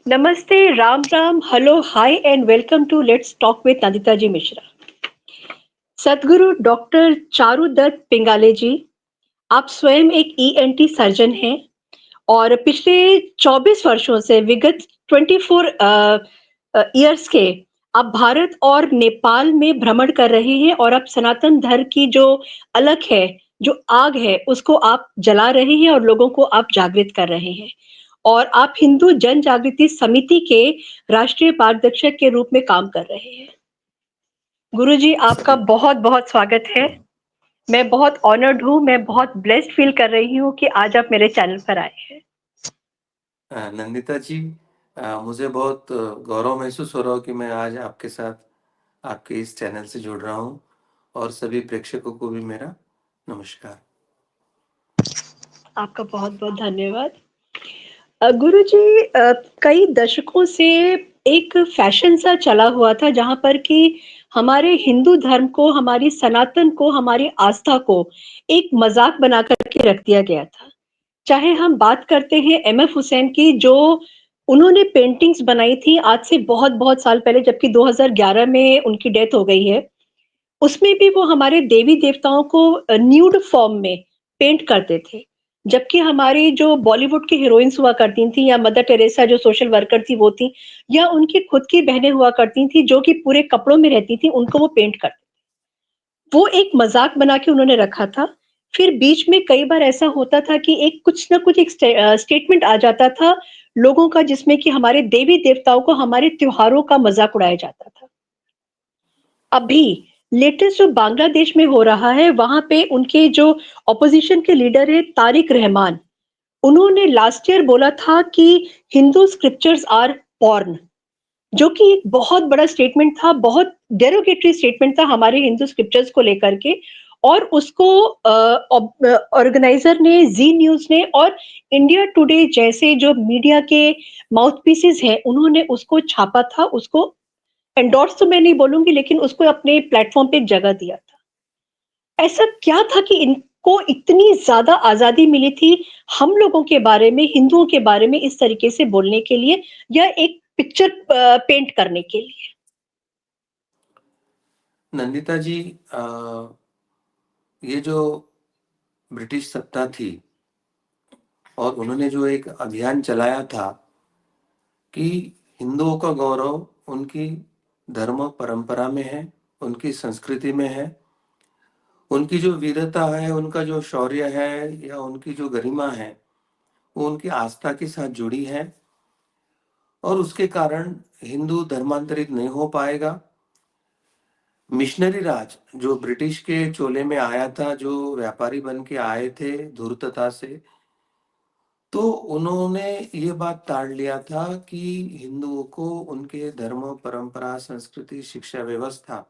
Namaste, Ram Ram, hello, hi, and welcome to Let's Talk with Nandita ji Mishra. सदगुरु doctor Charudatta पिंगाले जी, आप स्वयं एक ENT surgeon हैं और पिछले 24 वर्षों से विगत 24 इयर्स के आप भारत और नेपाल में भ्रमण कर रहे हैं और आप सनातन धर्म की जो अलख है, जो आग है, उसको आप जला रहे हैं और लोगों को आप जागृत कर रहे हैं। और आप हिंदू जन जागृति समिति के राष्ट्रीय मार्गदर्शक के रूप में काम कर रहे हैं। गुरुजी, आपका सभी बहुत बहुत स्वागत है। मैं बहुत ऑनर्ड हूँ, मैं बहुत ब्लेस्ड फील कर रही हूँ कि आज आप मेरे चैनल पर आए हैं। नंदिता जी, मुझे बहुत गौरव महसूस हो रहा हो कि मैं आज आपके साथ आपके इस चैनल से जुड़ रहा हूँ और सभी प्रेक्षकों को भी मेरा नमस्कार। आपका बहुत बहुत धन्यवाद। गुरुजी, कई दशकों से एक फैशन सा चला हुआ था जहां पर कि हमारे हिंदू धर्म को, हमारी सनातन को, हमारी आस्था को एक मजाक बना करके रख दिया गया था। चाहे हम बात करते हैं एमएफ हुसैन की, जो उन्होंने पेंटिंग्स बनाई थी आज से बहुत बहुत साल पहले, जबकि 2011 में उनकी डेथ हो गई है। उसमें भी वो हमारे देवी देवताओं को न्यूड फॉर्म में पेंट करते थे। जबकि हमारी जो बॉलीवुड की हीरोइंस हुआ करती थी, या मदर टेरेसा जो सोशल वर्कर थी वो थी, या उनकी खुद की बहनें हुआ करती थी जो कि पूरे कपड़ों में रहती थी, उनको वो पेंट करते, वो एक मजाक बना के उन्होंने रखा था। फिर बीच में कई बार ऐसा होता था कि एक कुछ ना कुछ एक स्टेटमेंट आ जाता था लोगों का, जिसमें कि हमारे देवी देवताओं को, हमारे त्योहारों का मजाक उड़ाया जाता था। अभी लेटेस्ट जो बांग्लादेश में हो रहा है, वहां पे उनके जो ऑपोजिशन के लीडर है तारिक रहमान, उन्होंने लास्ट ईयर बोला था कि हिंदू स्क्रिप्चर्स आर पॉर्न, जो कि एक बहुत बड़ा स्टेटमेंट था, बहुत डेरोगेटरी स्टेटमेंट था हमारे हिंदू स्क्रिप्चर्स को लेकर के। और उसको ऑर्गेनाइजर ने, जी न्यूज ने और इंडिया टुडे जैसे जो मीडिया के माउथ पीसेस हैं, उन्होंने उसको छापा था, उसको एंडोर्स तो मैं नहीं बोलूंगी, लेकिन उसको अपने प्लेटफॉर्म पे एक जगह दिया था। ऐसा क्या था कि इनको इतनी ज्यादा आजादी मिली थी हम लोगों के बारे में, हिंदुओं के बारे में इस तरीके से बोलने के लिए, या एक पिक्चर पेंट करने के लिए? नंदिता जी, ये जो ब्रिटिश सत्ता थी और उन्होंने जो एक अभियान चलाया था कि हिंदुओं का गौरव उनकी धर्म परंपरा में है, उनकी संस्कृति में है, उनकी जो वीरता है, उनका जो शौर्य है या उनकी जो गरिमा है, वो उनकी आस्था के साथ जुड़ी है और उसके कारण हिंदू धर्मांतरित नहीं हो पाएगा। मिशनरी राज जो ब्रिटिश के चोले में आया था, जो व्यापारी बन के आए थे धूर्तता से, तो उन्होंने ये बात ताड़ लिया था कि हिंदुओं को उनके धर्म परंपरा संस्कृति शिक्षा व्यवस्था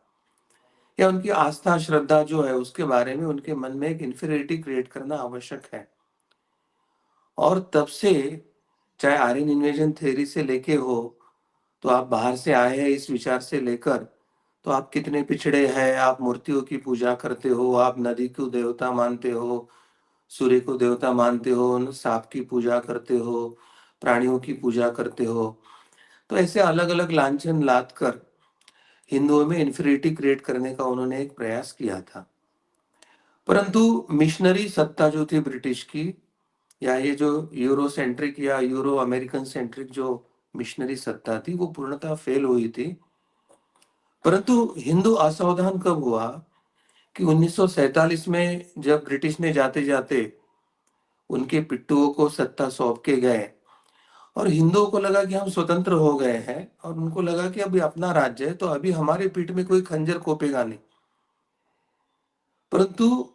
या उनकी आस्था श्रद्धा जो है उसके बारे में उनके मन में एक इंफीरियरिटी क्रिएट करना आवश्यक है। और तब से चाहे आर्यन इन्वेजन थ्योरी से लेके हो, तो आप बाहर से आए हैं इस विचार से लेकर, तो आप कितने पिछड़े हैं, आप मूर्तियों की पूजा करते हो, आप नदी को देवता मानते हो, सूर्य को देवता मानते हो, सांप की पूजा करते हो, प्राणियों की पूजा करते हो। तो ऐसे अलग अलग लांछन लाद कर हिंदुओं में इन्फीरियरिटी क्रिएट करने का उन्होंने एक प्रयास किया था। परंतु मिशनरी सत्ता जो थी ब्रिटिश की, या ये जो यूरो सेंट्रिक या यूरो अमेरिकन सेंट्रिक जो मिशनरी सत्ता थी, वो पूर्णतः फेल हुई थी। परंतु हिंदू असावधान कब हुआ कि 1947 में जब ब्रिटिश ने जाते जाते उनके पिट्ठुओं को सत्ता सौंप के गए और हिंदुओं को लगा कि हम स्वतंत्र हो गए हैं और उनको लगा कि अभी अपना राज्य है, तो अभी हमारे पीठ में कोई खंजर कोपेगा नहीं। परंतु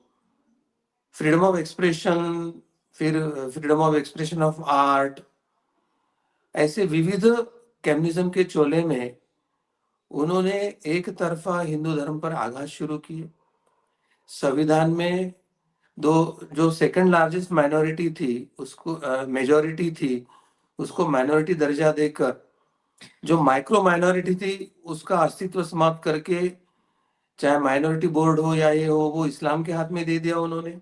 फ्रीडम ऑफ एक्सप्रेशन, फिर freedom of expression of art, ऐसे विविध कम्युनिज्म के चोले में उन्होंने एक तरफा हिंदू धर्म पर आघात शुरू किए। संविधान में दो जो सेकंड लार्जेस्ट माइनॉरिटी थी उसको मेजॉरिटी थी, उसको माइनॉरिटी दर्जा देकर जो माइक्रो माइनॉरिटी थी उसका अस्तित्व समाप्त करके, चाहे माइनॉरिटी बोर्ड हो या ये हो, वो इस्लाम के हाथ में दे दिया उन्होंने।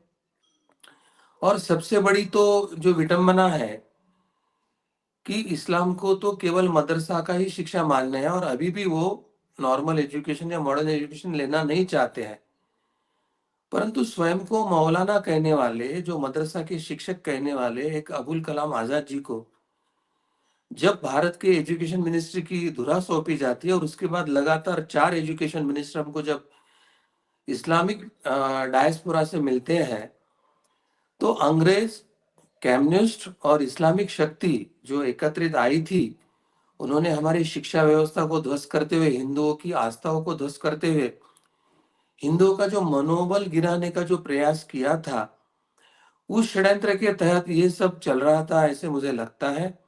और सबसे बड़ी तो जो विटंबना है कि इस्लाम को तो केवल मदरसा का ही शिक्षा मान्य है और अभी भी वो नॉर्मल एजुकेशन या मॉडर्न एजुकेशन लेना नहीं चाहते हैं। परंतु स्वयं को मौलाना कहने वाले, जो मदरसा के शिक्षक कहने वाले एक अबुल कलाम आजाद जी को जब भारत के एजुकेशन मिनिस्ट्री की धुरा सौंपी जाती है और उसके बाद लगातार 4 एजुकेशन मिनिस्टर हमको जब इस्लामिक डायस्पोरा से मिलते हैं, तो अंग्रेज, कम्युनिस्ट और इस्लामिक शक्ति जो एकत्रित आई थी, उन्होंने हमारी शिक्षा व्यवस्था को ध्वस्त करते हुए, हिंदुओं की आस्थाओं को ध्वस्त करते हुए, हिंदुओं का जो मनोबल गिराने का जो प्रयास किया था, उस षड्यंत्र के तहत ये सब चल रहा था, ऐसे मुझे लगता है।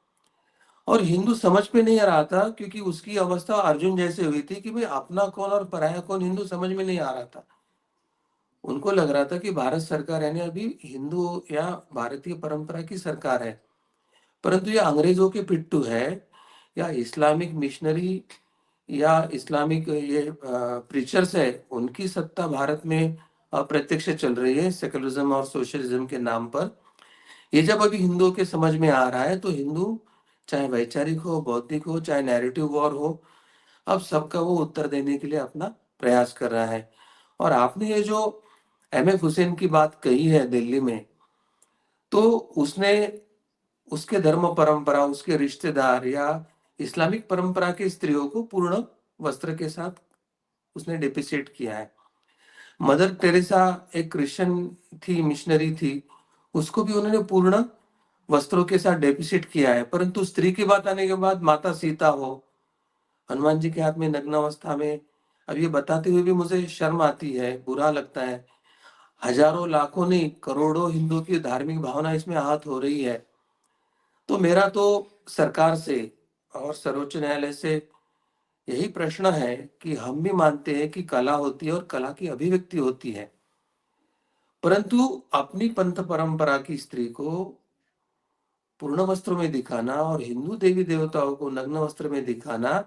और हिंदू समझ में नहीं आ रहा था, क्योंकि उसकी अवस्था अर्जुन जैसे हुई थी कि भाई अपना कौन और पराया कौन हिंदू समझ में नहीं आ रहा था। उनको लग रहा था कि भारत सरकार यानी अभी हिंदू या भारतीय परंपरा की सरकार है, परंतु ये अंग्रेजों के पिट्ठू है या इस्लामिक मिशनरी या इस्लामिक ये प्रीचर्स है, उनकी सत्ता भारत में अप्रत्यक्ष चल रही है सेकुलरिज्म और सोशलिज्म के नाम पर। ये जब अभी हिंदुओं के समझ में आ रहा है, तो हिंदू चाहे वैचारिक हो, बौद्धिक हो, चाहे नैरेटिव वॉर हो, अब सबका वो उत्तर देने के लिए अपना प्रयास कर रहा है। और आपने ये जो एम एफ हुसैन की बात कही है दिल्ली में, तो उसने उसके धर्म परंपरा, उसके रिश्तेदार या इस्लामिक परंपरा की स्त्रियों को पूर्ण वस्त्र के साथ उसने डिपिसेट किया है। मदर टेरेसा एक क्रिश्चियन थी, मिशनरी थी, उसको भी उन्होंने पूर्ण वस्त्रों के साथ डेपिसिट किया है। परंतु स्त्री की बात आने के बाद माता सीता हो, हनुमान जी के हाथ में नग्न अवस्था में, अब ये बताते हुए भी मुझे शर्म आती है, बुरा लगता है। हजारों लाखों नहीं, करोड़ों हिंदुओं की धार्मिक भावना इसमें आहत हो रही है। तो मेरा तो सरकार से और सर्वोच्च न्यायालय से यही प्रश्न है कि हम भी मानते हैं कि कला होती है और कला की अभिव्यक्ति होती है, परंतु अपनी पंथ परंपरा की स्त्री को पूर्ण वस्त्रों में दिखाना और हिंदू देवी देवताओं को नग्न वस्त्र में दिखाना,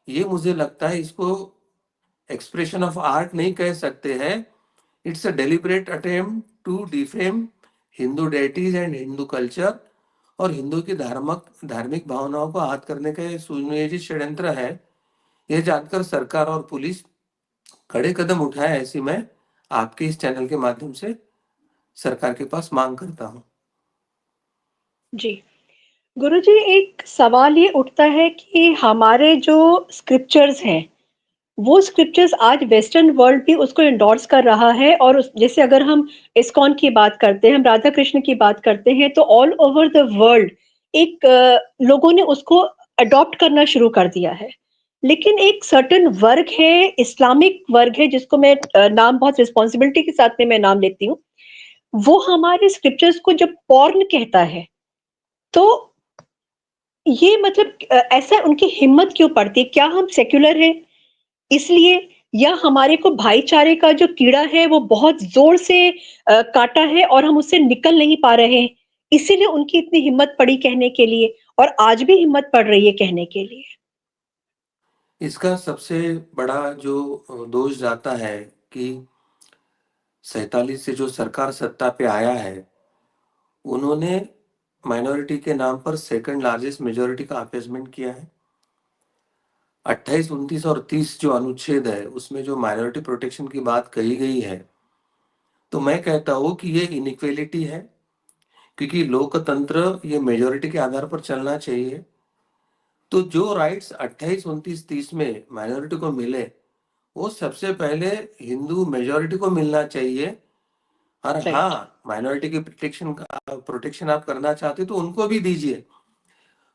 ये मुझे लगता है इसको एक्सप्रेशन ऑफ आर्ट नहीं कह सकते हैं। It's a deliberate attempt to defame Hindu deities and Hindu culture, और हिंदू की धार्मिक भावनाओं को आहत करने का ये सुनियोजित षड्यंत्र है। यह जानकर सरकार और पुलिस कड़े कदम उठाए, ऐसी मैं आपके इस चैनल के माध्यम से सरकार के पास मांग करता हूँ। जी। गुरुजी, एक सवाल ये उठता है कि हमारे जो स्क्रिप्चर्स हैं, वो स्क्रिप्चर्स आज वेस्टर्न वर्ल्ड भी उसको एंडोर्स कर रहा है, और जैसे अगर हम इस्कॉन की बात करते हैं, हम राधा कृष्ण की बात करते हैं, तो ऑल ओवर द वर्ल्ड एक लोगों ने उसको अडॉप्ट करना शुरू कर दिया है। लेकिन एक सर्टेन वर्ग है, इस्लामिक वर्ग है, जिसको मैं नाम बहुत रिस्पॉन्सिबिलिटी के साथ में मैं नाम लेती हूँ। वो हमारे स्क्रिप्चर्स को जब पॉर्न कहता है, तो ये मतलब ऐसा उनकी हिम्मत क्यों पड़ती है? क्या हम सेक्युलर हैं इसलिए, या हमारे को भाईचारे का जो कीड़ा है वो बहुत जोर से काटा है और हम उससे निकल नहीं पा रहे हैं, इसीलिए उनकी इतनी हिम्मत पड़ी कहने के लिए, और आज भी हिम्मत पड़ रही है कहने के लिए? इसका सबसे बड़ा जो दोष जाता है कि 47 से जो सरकार सत्ता पे आया है, उन्होंने माइनॉरिटी के नाम पर सेकंड लार्जेस्ट मेजोरिटी का अपीसमेंट किया है। 28, 29 और 30 जो अनुच्छेद है, उसमें जो माइनॉरिटी प्रोटेक्शन की बात कही गई है, तो मैं कहता हूँ कि ये इनइक्वेलिटी है, क्योंकि लोकतंत्र ये मेजोरिटी के आधार पर चलना चाहिए। तो जो राइट्स 28, 29, 30 में माइनॉरिटी को मिले, वो सबसे पहले हिंदू मेजोरिटी को मिलना चाहिए। और राइट। हाँ, माइनॉरिटी की प्रोटेक्शन आप करना चाहते तो उनको भी दीजिए,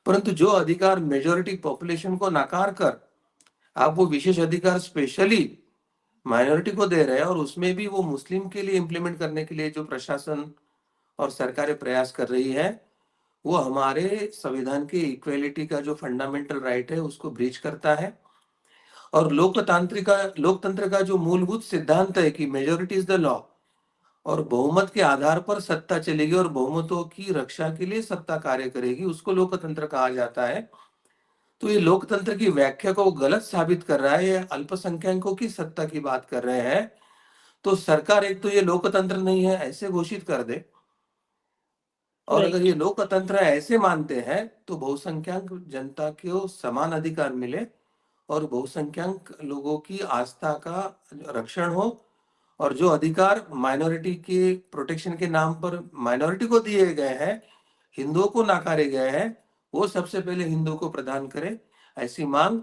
परंतु जो अधिकार मेजोरिटी पॉपुलेशन को नकार कर आप वो विशेष अधिकार स्पेशली माइनॉरिटी को दे रहे हैं, और उसमें भी वो मुस्लिम के लिए इम्प्लीमेंट करने के लिए जो प्रशासन और सरकारें प्रयास कर रही है, वो हमारे संविधान के इक्वेलिटी का जो फंडामेंटल राइट है उसको ब्रीच करता है। और लोकतंत्र का जो मूलभूत सिद्धांत है कि मेजोरिटी इज द लॉ, और बहुमत के आधार पर सत्ता चलेगी और बहुमतों की रक्षा के लिए सत्ता कार्य करेगी, उसको लोकतंत्र कहा जाता है। तो ये लोकतंत्र की व्याख्या को गलत साबित कर रहा है, ये अल्पसंख्यकों की सत्ता की बात कर रहे हैं। तो सरकार एक तो ये लोकतंत्र नहीं है ऐसे घोषित कर दे, और अगर राइट। ये लोकतंत्र ऐसे मानते हैं तो बहुसंख्यक जनता को समान अधिकार मिले और बहुसंख्यक लोगों की आस्था का रक्षण हो, और जो अधिकार माइनॉरिटी के प्रोटेक्शन के नाम पर माइनॉरिटी को दिए गए हैं, हिंदुओं को नाकारे गए हैं, वो सबसे पहले हिंदुओं को प्रदान करे। ऐसी मांग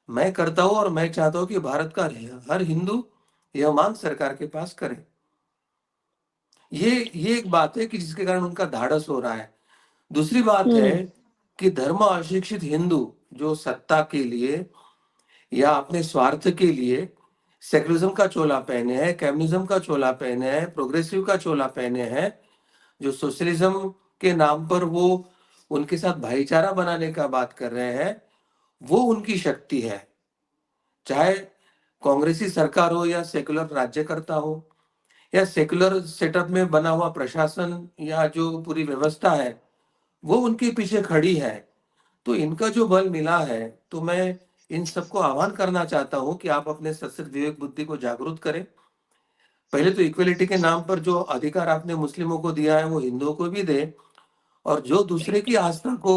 मैं करता हूं और मैं चाहता हूं कि भारत का हर हिंदू यह मांग सरकार के पास करे। ये एक बात है कि जिसके कारण उनका धाड़स हो रहा है। दूसरी बात है हुँ, कि धर्म अशिक्षित हिंदू जो सत्ता के लिए या अपने स्वार्थ के लिए सेकुलरिज्म का चोला पहने हैं, कम्युनिज्म का चोला पहने हैं, प्रोग्रेसिव का चोला पहने हैं, जो सोशलिज्म के नाम पर वो उनके साथ भाईचारा बनाने का बात कर रहे हैं, वो उनकी शक्ति है। चाहे कांग्रेसी सरकार हो या सेकुलर राज्यकर्ता हो या सेकुलर सेटअप में बना हुआ प्रशासन या जो पूरी व्यवस्था है, वो उनके पीछे खड़ी है। तो इनका जो बल मिला है, तो मैं इन सबको आह्वान करना चाहता हूं कि आप अपने सशक्त विवेक बुद्धि को जागरूक करें। पहले तो इक्वलिटी के नाम पर जो अधिकार आपने मुस्लिमों को दिया है वो हिंदुओं को भी दे, और जो दूसरे राइट। की आस्था को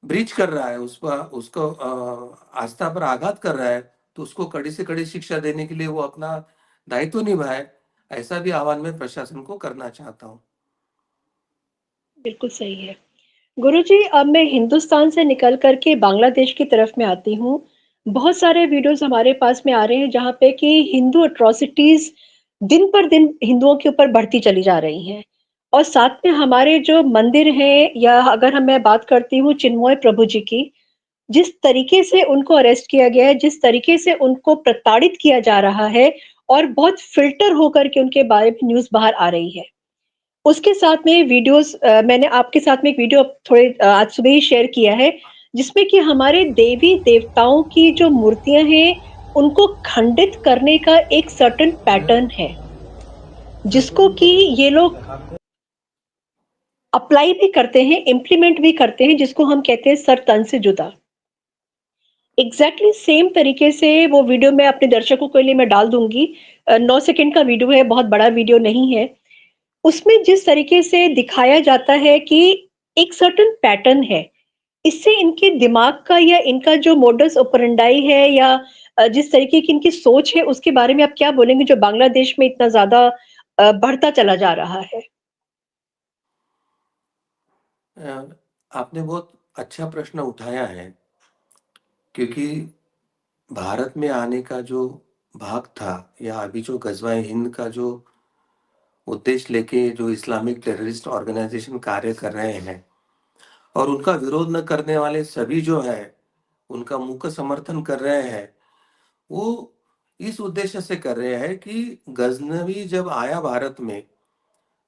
ब्रीच कर रहा है, उसका उसको आस्था पर आघात कर रहा है, तो उसको कड़ी से कड़ी शिक्षा देने के लिए वो अपना दायित्व निभाए। ऐसा भी आह्वान मैं प्रशासन को करना चाहता हूँ। बिल्कुल सही है। गुरुजी, अब मैं हिंदुस्तान से निकल कर के बांग्लादेश की तरफ में आती हूँ। बहुत सारे वीडियोज़ हमारे पास में आ रहे हैं जहाँ पे कि हिंदू एट्रोसिटीज़ दिन पर दिन हिंदुओं के ऊपर बढ़ती चली जा रही हैं। और साथ में हमारे जो मंदिर हैं, या अगर मैं बात करती हूँ चिन्मय प्रभु जी की, जिस तरीके से उनको अरेस्ट किया गया है, जिस तरीके से उनको प्रताड़ित किया जा रहा है, और बहुत फ़िल्टर होकर के उनके बारे में न्यूज़ बाहर आ रही है। उसके साथ में वीडियोस, मैंने आपके साथ में एक वीडियो थोड़े आज सुबह ही शेयर किया है, जिसमें कि हमारे देवी देवताओं की जो मूर्तियां हैं, उनको खंडित करने का एक सर्टेन पैटर्न है, जिसको कि ये लोग अप्लाई भी करते हैं, इम्प्लीमेंट भी करते हैं, जिसको हम कहते हैं सर तन से जुदा। एग्जैक्टली सेम तरीके से वो वीडियो मैं अपने दर्शकों के लिए मैं डाल दूंगी। 9 सेकंड का वीडियो है, बहुत बड़ा वीडियो नहीं है। उसमें जिस तरीके से दिखाया जाता है कि एक सर्टेन पैटर्न है, इससे इनके दिमाग का या इनका जो मोडस ऑपरेंडाई है, या जिस तरीके की इनकी सोच है, उसके बारे में आप क्या बोलेंगे जो बांग्लादेश में इतना ज़्यादा बढ़ता चला जा रहा है? आपने बहुत अच्छा प्रश्न उठाया है, क्योंकि भारत में आने का जो भाग था या अभी जो गजवाए हिंद का जो उद्देश्य लेके जो इस्लामिक टेररिस्ट ऑर्गेनाइजेशन कार्य कर रहे हैं, और उनका विरोध न करने वाले सभी जो है उनका मुख्य समर्थन कर रहे हैं, वो इस उद्देश्य से कर रहे हैं कि गजनवी जब आया भारत में,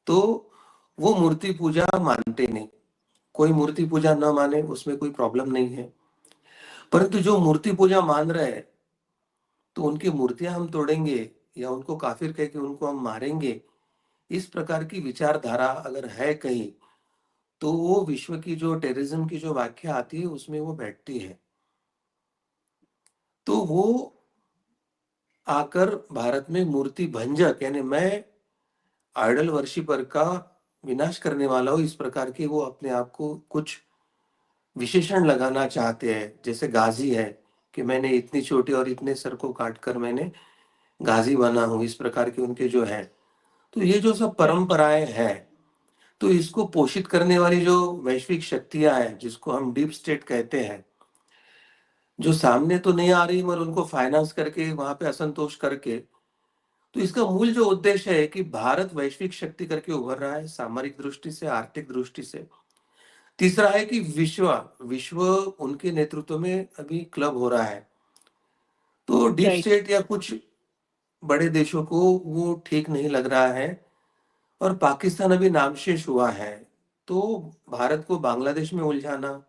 तो वो मूर्ति पूजा मानते नहीं। कोई मूर्ति पूजा न माने उसमें कोई प्रॉब्लम नहीं है, परंतु जो मूर्ति पूजा मान रहे हैं, तो उनकी मूर्तियां हम तोड़ेंगे या उनको काफिर कह के उनको हम मारेंगे, इस प्रकार की विचारधारा अगर है कहीं, तो वो विश्व की जो टेररिज्म की जो व्याख्या आती है उसमें वो बैठती है। तो वो आकर भारत में मूर्ति भंजक, यानी मैं आइडल वर्शिपर का विनाश करने वाला हूँ, इस प्रकार के वो अपने आप को कुछ विशेषण लगाना चाहते हैं। जैसे गाजी है कि मैंने इतनी चोटी और इतने सर को काटकर मैंने गाजी बना हूँ, इस प्रकार के उनके जो है। तो ये जो सब राइट। परंपराएं हैं, तो इसको पोषित करने वाली जो वैश्विक शक्तियां हैं, जिसको हम डीप स्टेट कहते हैं, जो सामने तो नहीं आ रही मगर उनको फाइनेंस करके वहां पे असंतोष करके, तो इसका मूल जो उद्देश्य है कि भारत वैश्विक शक्ति करके उभर रहा है, सामरिक दृष्टि से, आर्थिक दृष्टि से। तीसरा है कि विश्व विश्व उनके नेतृत्व में अभी क्लब हो रहा है। तो डीप राइट। स्टेट या कुछ बड़े देशों को वो ठीक नहीं लग रहा है, और पाकिस्तान अभी नामशेष हुआ है। तो भारत को बांग्लादेश में उलझाना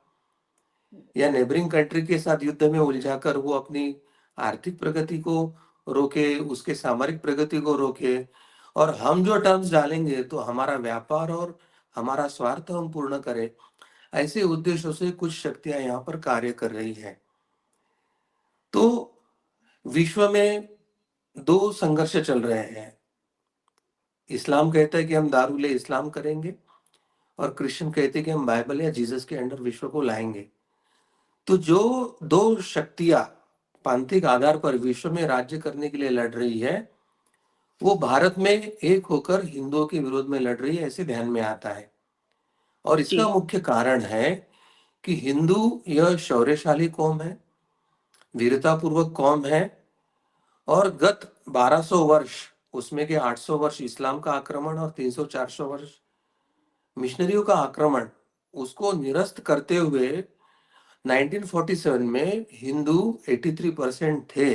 या नेबरिंग कंट्री के साथ युद्ध में उलझाकर वो अपनी आर्थिक प्रगति को रोके, उसके सामरिक प्रगति को रोके, और हम जो टर्म्स डालेंगे तो हमारा व्यापार और हमारा स्वार्थ हम पूर्ण करें, ऐसे उद्देश्यों से कुछ शक्तियां यहाँ पर कार्य कर रही हैं। तो विश्व में दो संघर्ष चल रहे हैं। इस्लाम कहता है कि हम दारूल इस्लाम करेंगे, और क्रिश्चियन कहते कि हम बाइबल या जीसस के अंडर विश्व को लाएंगे। तो जो दो शक्तियां पांथिक आधार पर विश्व में राज्य करने के लिए लड़ रही है, वो भारत में एक होकर हिंदुओं के विरोध में लड़ रही है, ऐसे ध्यान में आता है। और जी। इसका मुख्य कारण है कि हिंदू यह शौर्यशाली कौम है, वीरतापूर्वक कौम है, और गत 1200 वर्ष, उसमें के 800 वर्ष इस्लाम का आक्रमण और 300-400 वर्ष मिशनरियों का आक्रमण, उसको निरस्त करते हुए 1947 में हिंदू 83% थे।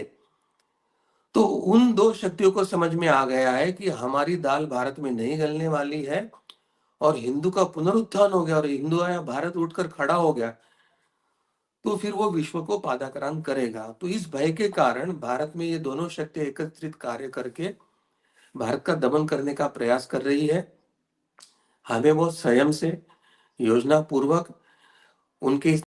तो उन दो शक्तियों को समझ में आ गया है कि हमारी दाल भारत में नहीं गलने वाली है, और हिंदू का पुनरुत्थान हो गया और हिंदू आया, भारत उठकर खड़ा हो गया, तो फिर वो विश्व को पादाक्रांत करेगा। तो इस भय के कारण भारत में ये दोनों शक्तियां एकत्रित कार्य करके भारत का दमन करने का प्रयास कर रही है। हमें बहुत संयम से, योजना पूर्वक उनके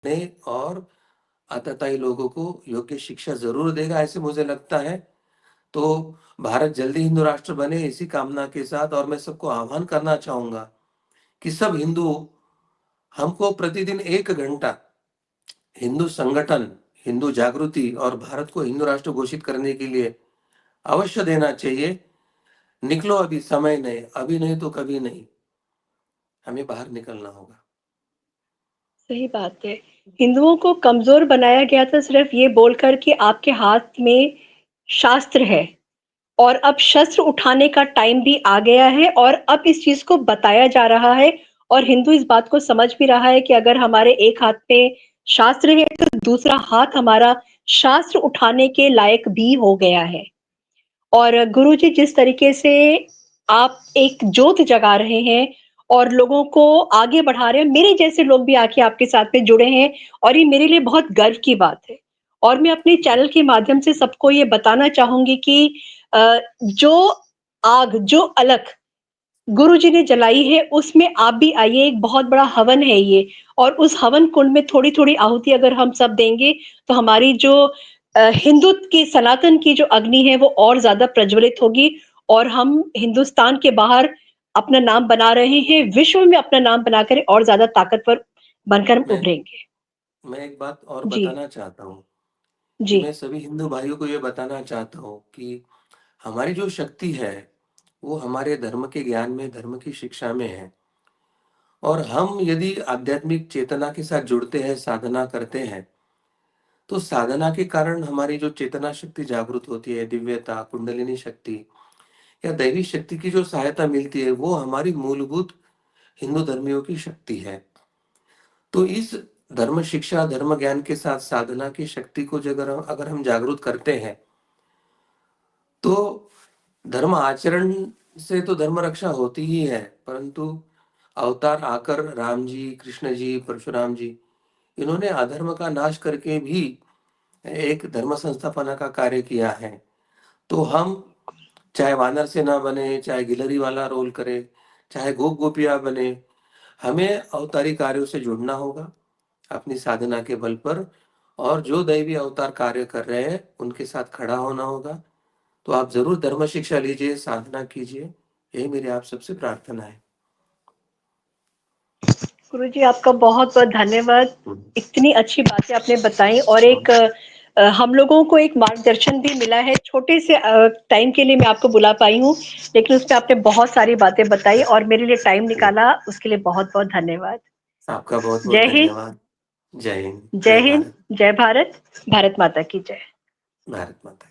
और आतताई लोगों को योग्य शिक्षा ज़रूर देगा, ऐसे मुझे लगता है। तो भारत जल्दी हिंदू राष्ट्र बने, इसी कामना के साथ, और मैं सबको आह्वान करना चाहूँगा कि सब हिंदू हमको प्रतिदिन 1 घंटा हिंदू संगठन, हिंदू जागृति और भारत को हिंदू राष्ट्र घोषित करने के लिए अवश्य देना चाहिए। निकलो अभी, समय नहीं, अभी नहीं तो कभी नहीं। हमें बाहर निकलना होगा। सही बात है। हिंदुओं को कमज़ोर बनाया गया था सिर्फ़ ये बोलकर कि आपके हाथ में शास्त्र है और अब शस्त्र उठाने का टाइम भी आ गया है और अब इस चीज़ को बताया जा रहा है और हिंदू इस बात को समझ भी रहा है कि अगर हमारे एक हाथ में शास्त्र है तो दूसरा हाथ हमारा शास्त्र उठाने के लायक भी हो गया है। और गुरुजी जिस तरीके से आप एक ज्योत जगा रहे हैं और लोगों को आगे बढ़ा रहे हैं, मेरे जैसे लोग भी आके आपके साथ में जुड़े हैं और ये मेरे लिए बहुत गर्व की बात है। और मैं अपने चैनल के माध्यम से सबको ये बताना चाहूँगी कि जो आग, जो अलख गुरुजी ने जलाई है, उसमें आप भी आइए, एक बहुत बड़ा हवन है ये और उस हवन कुंड में थोड़ी-थोड़ी आहुति अगर हम सब देंगे, तो हमारी जो हिंदुत्व की, सनातन की जो अग्नि है, वो और ज़्यादा प्रज्वलित होगी और हम हिंदुस्तान के बाहर अपना नाम बना रहे हैं, विश्व में अपना नाम बनाकर और ज़्यादा ताकतवर बनकर हम मैं उभरेंगे। मैं एक बात और जी, बताना चाहता हूँ कि जी। मैं सभी हिंदू भाइयों को ये बताना चाहता हूँ कि हमारी जो शक्ति है, वो हमारे धर्म के ज्ञान में, धर्म की शिक्षा में है। और हम यदि आध्यात्मिक चेतना के साथ जुड़ते हैं, साधना करते हैं, तो साधना के कारण हमारी जो चेतना शक्ति जागृत होती है, दिव्यता, कुंडलिनी शक्ति या दैवी शक्ति की जो सहायता मिलती है, वो हमारी मूलभूत हिंदू धर्मियों की शक्ति है। तो इस धर्म शिक्षा, धर्म ज्ञान के साथ साधना की शक्ति को अगर हम जागृत करते हैं, तो धर्म आचरण से तो धर्म रक्षा होती ही है, परंतु अवतार आकर राम जी, कृष्ण जी, परशुराम जी, इन्होंने अधर्म का नाश करके भी एक धर्म संस्थापना का कार्य किया है। तो हम चाहे वानर सेना बने, चाहे गिलहरी वाला रोल करे, चाहे गोप गोपियाँ बने, हमें अवतारी कार्यों से जुड़ना होगा अपनी साधना के बल पर, और जो दैवी अवतार कार्य कर रहे हैं, उनके साथ खड़ा होना होगा। तो आप ज़रूर धर्म शिक्षा लीजिए, साधना कीजिए। यही मेरी आप सबसे प्रार्थना है। गुरुजी आपका बहुत-बहुत धन्यवाद। हुँ, इतनी अच्छी बातें आपने बताई और और एक हम लोगों को एक मार्गदर्शन भी मिला है। छोटे से टाइम के लिए मैं आपको बुला पाई हूँ, लेकिन उसमें आपने बहुत सारी बातें बताई और मेरे लिए टाइम जी, निकाला, उसके लिए बहुत-बहुत धन्यवाद। आपका बहुत-बहुत जय हिंद, धन्यवाद। जय हिंद, जय जय हिंद, भारत, जय भारत, भारत माता की जय। भारत माता की